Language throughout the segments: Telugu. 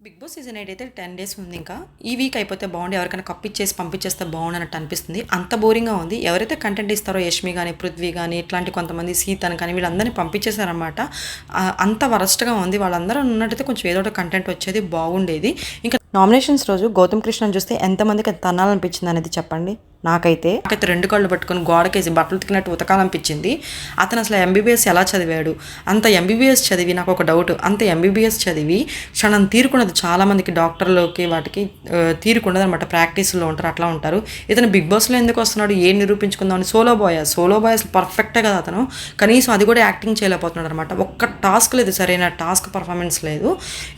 బిగ్ బాస్ సీజన్ 8 అయితే 10 డేస్ ఉంది ఇంకా. ఈ వీక్ అయిపోతే బాగుండి ఎవరికైనా కప్పిచ్చేసి పంపించేస్తే బాగుండు అన్నట్టు అనిపిస్తుంది. అంత బోరింగ్‌గా ఉంది. ఎవరైతే కంటెంట్ ఇస్తారో యష్మి గాని, పృథ్వీ గాని ఇట్లాంటి కొంతమంది సీతను కానీ వీళ్ళందరినీ పంపించేసారనమాట. అంత వరస్ట్‌గా ఉంది. వాళ్ళందరూ ఉన్నట్టయితే కొంచెం ఏదో ఒకటి కంటెంట్ వచ్చేది బాగుండేది. ఇంకా నామినేషన్స్ రోజు గౌతమ్ కృష్ణని చూస్తే ఎంతమందికి అది తన్నాలనిపించింది అనేది చెప్పండి. నాకైతే 2 కాళ్ళు పట్టుకొని గోడకేసి బట్టలు ఉతికినట్టు ఉతకాలనిపించింది. అతను అసలు ఎంబీబీఎస్ ఎలా చదివాడు? అంత ఎంబీబీఎస్ చదివి నాకు ఒక డౌట్. అంత ఎంబీబీఎస్ చదివి క్షణం తీరుకున్నది. చాలామందికి డాక్టర్లోకి వాటికి తీరుకున్నది అనమాట. ప్రాక్టీస్లో ఉంటారు, అట్లా ఉంటారు. ఇతను బిగ్ బాస్లో ఎందుకు వస్తున్నాడు? ఏం నిరూపించుకుందామని సోలో బాయ్ అసలు పర్ఫెక్టే కదా అతను. కనీసం అది కూడా యాక్టింగ్ చేయలేకపోతున్నాడు అనమాట. ఒక్క టాస్క్ లేదు, సరైన టాస్క్ పర్ఫార్మెన్స్ లేదు.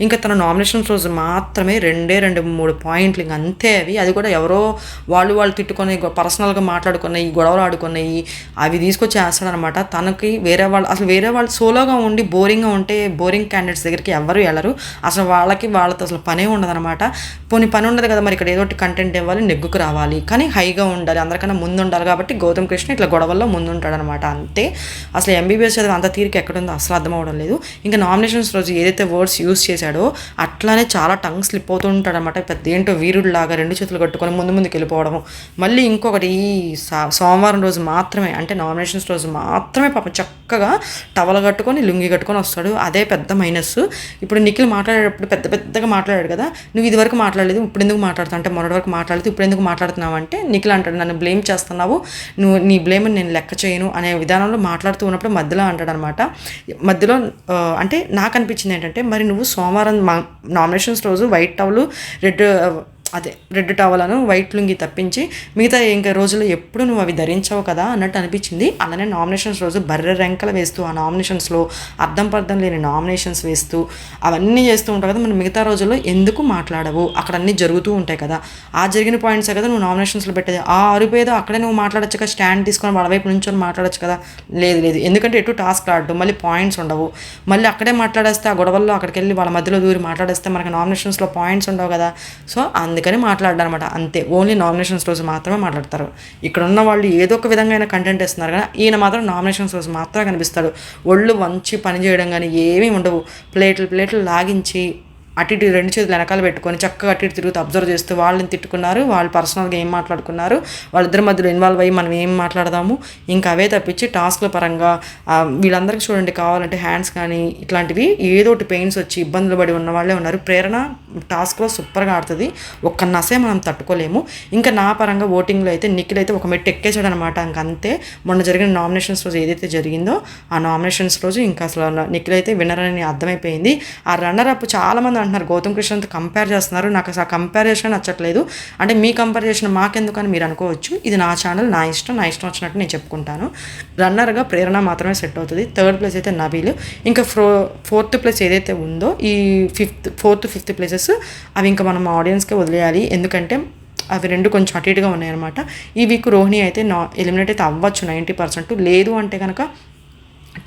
ఇంకా తన నామినేషన్స్ రోజు మాత్రమే 2-3 పాయింట్లు ఇంక అంతే. అది కూడా ఎవరో వాళ్ళు తిట్టుకొని పర్సనల్గా మాట్లాడుకున్నాయి, గొడవలు ఆడుకున్నాయి, అవి తీసుకొచ్చి వేస్తాడనమాట. తనకి వేరే వాళ్ళు సోలోగా ఉండి బోరింగ్గా ఉంటే బోరింగ్ క్యాండిడేట్స్ దగ్గరికి ఎవరు వెళ్ళరు. అసలు వాళ్ళతో అసలు పనే ఉండదనమాట. పని ఉండదు కదా, మరి ఇక్కడ ఏదో ఒకటి కంటెంట్ ఇవ్వాలి, నెగ్గుకు రావాలి, కానీ హైగా ఉండాలి, అందరికన్నా ముందు ఉండాలి. కాబట్టి గౌతమ్ కృష్ణ ఇట్లా గొడవల్లో ముందు ఉంటాడనమాట. అంతే. అసలు ఎంబీబీఎస్ చదివి అంత తీరిక ఎక్కడుందో అసలు అర్థం అవడం లేదు. ఇంకా నామినేషన్స్ రోజు ఏదైతే వర్డ్స్ యూజ్ చేశాడో అట్లానే చాలా టంగ్ స్లిప్ అవుతూ ఉంటాడనమాట. పెద్ద ఏంటో వీరుడిలాగా 2 చేతులు కట్టుకొని ముందుకు వెళ్ళిపోవడం. మళ్ళీ ఇంకొకటి సోమవారం రోజు మాత్రమే, అంటే నామినేషన్స్ రోజు మాత్రమే పాపం చక్కగా టవల్ కట్టుకొని లుంగి కట్టుకొని వస్తాడు. అదే పెద్ద మైనస్. ఇప్పుడు నిఖిల్ మాట్లాడేటప్పుడు పెద్దగా మాట్లాడాడు కదా, నువ్వు ఇది వరకు మాట్లాడలేదు, ఇప్పుడు ఎందుకు మాట్లాడుతావు అంటే, మొన్నటి వరకు మాట్లాడలేదు, ఇప్పుడు ఎందుకు మాట్లాడుతున్నావు అంటే నిఖిల్ అంటాడు, నన్ను బ్లేమ్ చేస్తున్నావు, నీ బ్లేమ్ నేను లెక్క చేయను అనే విధానంలో మాట్లాడుతూ ఉన్నప్పుడు మధ్యలో అంటాడు అనమాట. మధ్యలో అంటే నాకు అనిపించింది ఏంటంటే, మరి నువ్వు సోమవారం నామినేషన్స్ రోజు వైట్ టవల్ రెడ్ టవలను వైట్ లుంగి తప్పించి మిగతా ఇంకా రోజుల్లో ఎప్పుడు నువ్వు అవి ధరించావు కదా అన్నట్టు అనిపించింది. అలానే నామినేషన్స్ రోజు బర్రె రెంకలు వేస్తూ ఆ నామినేషన్స్లో అర్థం లేని నామినేషన్స్ వేస్తూ అవన్నీ చేస్తూ ఉంటావు కదా, మరి మిగతా రోజుల్లో ఎందుకు మాట్లాడవు? అక్కడ అన్నీ జరుగుతూ ఉంటాయి కదా, ఆ జరిగిన పాయింట్సే కదా నువ్వు నామినేషన్స్లో పెట్టేది. ఆ అరుపేదో అక్కడే నువ్వు మాట్లాడచ్చు కదా, స్టాండ్ తీసుకొని వాళ్ళ వైపు నుంచొని మాట్లాడచ్చు కదా. లేదు, ఎందుకంటే ఎటు టాస్క్ ఆడడం, మళ్ళీ పాయింట్స్ ఉండవు. మళ్ళీ అక్కడే మాట్లాడేస్తే ఆ గొడవల్లో అక్కడికి వెళ్ళి వాళ్ళ మధ్యలో దూరి మాట్లాడేస్తే మనకి నామినేషన్స్లో పాయింట్స్ ఉండవు కదా. సో అందుకని మాట్లాడారనమాట. అంతే, ఓన్లీ నామినేషన్స్ రోజు మాత్రమే మాట్లాడతారు. ఇక్కడ ఉన్న వాళ్ళు ఏదో ఒక విధంగా కంటెంట్ ఇస్తున్నారు కానీ ఈయన మాత్రం నామినేషన్స్ రోజు మాత్రమే కనిపిస్తాడు. ఒళ్ళు వంచి పని చేయడం కానీ ఏమీ ఉండవు. ప్లేట్లు లాగించి అటు 2 చేతులు వెనకాల పెట్టుకొని చక్కగా అటు తిరుగుతూ అబ్జర్వ్ చేస్తూ వాళ్ళని తిట్టుకున్నారు, వాళ్ళు పర్సనల్గా ఏం మాట్లాడుకున్నారు, వాళ్ళిద్దరి మధ్యలో ఇన్వాల్వ్ అయ్యి మనం ఏం మాట్లాడదాము, ఇంకా అవే తప్పించి టాస్క్ల పరంగా వీళ్ళందరికీ చూడండి కావాలంటే హ్యాండ్స్ కానీ ఇట్లాంటివి ఏదో ఒకటి పెయిన్స్ వచ్చి ఇబ్బందులు పడి ఉన్న వాళ్ళే ఉన్నారు. ప్రేరణ టాస్క్లో సూపర్గా ఆడుతుంది, ఒక్క నసే మనం తట్టుకోలేము. ఇంకా నా పరంగా ఓటింగ్లో అయితే నిఖిల్ అయితే ఒక మెట్టు ఎక్కేసాడు అనమాట. ఇంకంతే. మొన్న జరిగిన నామినేషన్స్ రోజు ఏదైతే జరిగిందో ఆ నామినేషన్స్ రోజు ఇంకా అసలు నిఖిల్ అయితే విన్నర్ అని అర్థమైపోయింది. ఆ రన్నర్ అప్ చాలామంది అంటున్నారు గౌతమ్ కృష్ణతో కంపేర్ చేస్తున్నారు. నాకు అసలు కంపారిజన్ నచ్చట్లేదు. అంటే మీ కంపారిజన్ మాకెందుకు అని మీరు అనుకోవచ్చు. ఇది నా ఛానల్, నా ఇష్టం వచ్చినట్టు నేను చెప్పుకుంటాను. రన్నర్గా ప్రేరణ మాత్రమే సెట్ అవుతుంది. 3rd ప్లేస్ అయితే నబీల్. ఇంకా 4th ప్లేస్ ఏదైతే ఉందో ఈ 4th 5th ప్లేసెస్ అవి ఇంకా మనం ఆడియన్స్కే వదిలేయాలి. ఎందుకంటే అవి 2 కొంచెం అటు ఇటుగా ఉన్నాయన్నమాట. ఈ వీక్ రోహిణి అయితే ఎలిమినేట్ అయితే అవ్వచ్చు 90%. లేదు అంటే కనుక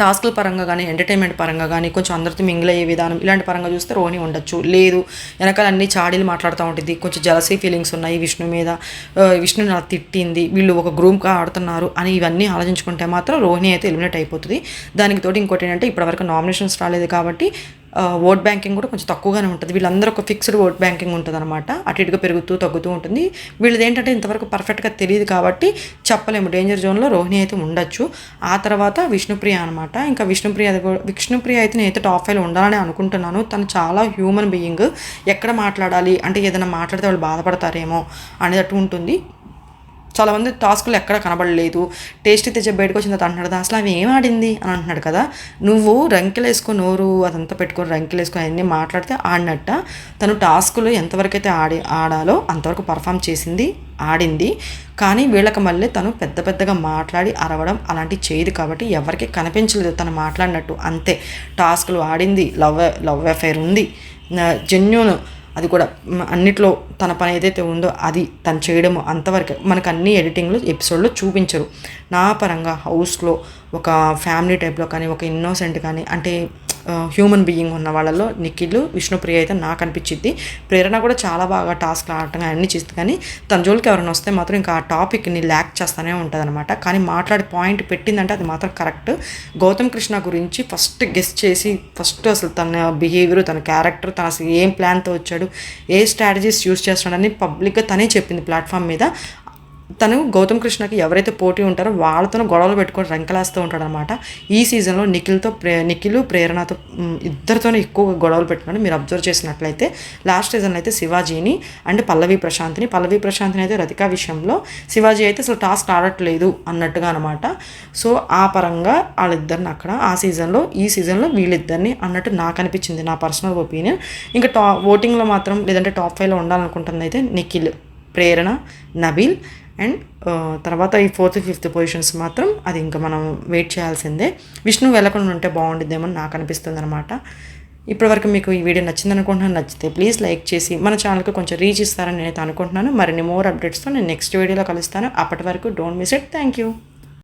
టాస్క్ల పరంగా కానీ ఎంటర్టైన్మెంట్ పరంగా కానీ కొంచెం అందరితో మింగిల్ అయ్యే విధానం ఇలాంటి పరంగా చూస్తే రోహిణి ఉండొచ్చు. లేదు వెనకాల అన్ని చాడీలు మాట్లాడుతూ ఉంటుంది, కొంచెం జలసీ ఫీలింగ్స్ ఉన్నాయి విష్ణు మీద, విష్ణు నాకు తిట్టింది, వీళ్ళు ఒక గ్రూప్గా ఆడుతున్నారు అని ఇవన్నీ ఆలోచించుకుంటే మాత్రం రోహిణి అయితే ఎలిమినేట్ అయిపోతుంది. దానికి తోటి ఇంకోటి ఏంటంటే ఇప్పటివరకు నామినేషన్స్ రాలేదు కాబట్టి ఓట్ బ్యాంకింగ్ కూడా కొంచెం తక్కువగానే ఉంటుంది. వీళ్ళందరూ ఒక ఫిక్స్డ్ ఓట్ బ్యాంకింగ్ ఉంటుంది అనమాట. అటు ఇటుగా పెరుగుతూ తగ్గుతూ ఉంటుంది. వీళ్ళది ఏంటంటే ఇంతవరకు పర్ఫెక్ట్గా తెలియదు కాబట్టి చెప్పలేము. డేంజర్ జోన్లో రోహిణి అయితే ఉండొచ్చు. ఆ తర్వాత విష్ణుప్రియ అనమాట. ఇంకా విష్ణుప్రియ అయితే నేనైతే టాప్ 5లో ఉండాలని అనుకుంటున్నాను. తను చాలా హ్యూమన్ బీయింగ్. ఎక్కడ మాట్లాడాలి అంటే ఏదైనా మాట్లాడితే వాళ్ళు బాధపడతారేమో అనేటట్టు ఉంటుంది. చాలామంది టాస్కులు ఎక్కడ కనబడలేదు, టేస్ట్ తెచ్చే బయటకు వచ్చిన తర్వాత అంటున్నాడు అసలు అవి ఏం ఆడింది అని అంటున్నాడు కదా. నువ్వు రంకెలు వేసుకొని నోరు అదంతా పెట్టుకొని రంకెలు వేసుకొని అవన్నీ మాట్లాడితే ఆడినట్ట. తను టాస్కులు ఎంతవరకు అయితే ఆడాలో అంతవరకు పర్ఫామ్ చేసింది, ఆడింది. కానీ వీళ్ళకి మళ్ళీ తను పెద్దగా మాట్లాడి అరవడం అలాంటివి చేయదు కాబట్టి ఎవరికి కనిపించలేదు తను మాట్లాడినట్టు. అంతే, టాస్కులు ఆడింది, లవ్ అఫైర్ ఉంది, జెన్యూన్, అది కూడా అన్నిట్లో తన పని ఏదైతే ఉందో అది తను చేయడము అంతవరకు మనకు అన్ని ఎడిటింగ్లో ఎపిసోడ్లో చూపించరు. నా పరంగా హౌస్లో ఒక ఫ్యామిలీ టైప్లో కానీ ఒక ఇన్నోసెంట్ కానీ అంటే హ్యూమన్ బీయింగ్ ఉన్న వాళ్ళలో నిఖిల్, విష్ణుప్రియ అయితే నాకు అనిపించింది. ప్రేరణ కూడా చాలా బాగా టాస్క్లు ఆడటం అన్నీ చేస్తుంది, కానీ తన జోలికి ఎవరైనా వస్తే మాత్రం ఇంకా ఆ టాపిక్ని ల్యాక్ చేస్తూనే ఉంటుంది అనమాట. కానీ మాట్లాడే పాయింట్ పెట్టిందంటే అది మాత్రం కరెక్ట్. గౌతమ్ కృష్ణ గురించి ఫస్ట్ గెస్ట్ చేసి అసలు తన బిహేవియర్, తన క్యారెక్టర్, తను అసలు ఏం ప్లాన్తో వచ్చాడు, ఏ స్ట్రాటజీస్ యూస్ చేస్తున్నాడని పబ్లిక్గా తనే చెప్పింది ప్లాట్ఫామ్ మీద. తను గౌతమ్ కృష్ణకి ఎవరైతే పోటీ ఉంటారో వాళ్ళతో గొడవలు పెట్టుకొని రంకలేస్తూ ఉంటాడనమాట. ఈ సీజన్లో నిఖిల్ ప్రేరణతో ఇద్దరితోనే ఎక్కువ గొడవలు పెట్టుకున్నాడు. మీరు అబ్జర్వ్ చేసినట్లయితే లాస్ట్ సీజన్లో అయితే శివాజీని అండ్ పల్లవి ప్రశాంత్ని అయితే రతికా విషయంలో శివాజీ అయితే అసలు టాస్క్ ఆడట్లేదు అన్నట్టుగా అనమాట. సో ఆ పరంగా వాళ్ళిద్దరిని అక్కడ ఈ సీజన్లో వీళ్ళిద్దరిని అన్నట్టు నాకు అనిపించింది, నా పర్సనల్ ఒపీనియన్. ఇంకా ఓటింగ్లో మాత్రం లేదంటే టాప్ 5లో ఉండాలనుకుంటుంది అయితే నిఖిల్, ప్రేరణ, నబీల్ అండ్ తర్వాత ఈ 4th, 5th పొజిషన్స్ మాత్రం అది ఇంకా మనం వెయిట్ చేయాల్సిందే. విష్ణు వెళ్ళకుండా ఉంటే బాగుంటుందేమో నాకు అనిపిస్తుంది అనమాట. ఇప్పటివరకు మీకు ఈ వీడియో నచ్చింది అనుకుంటున్నాను. నచ్చితే ప్లీజ్ లైక్ చేసి మన ఛానల్కి కొంచెం రీచ్ ఇస్తారని నేనైతే అనుకుంటున్నాను. మరిన్ని మోర్ అప్డేట్స్తో నేను నెక్స్ట్ వీడియోలో కలుస్తాను. అప్పటి వరకు don't miss it. Thank you.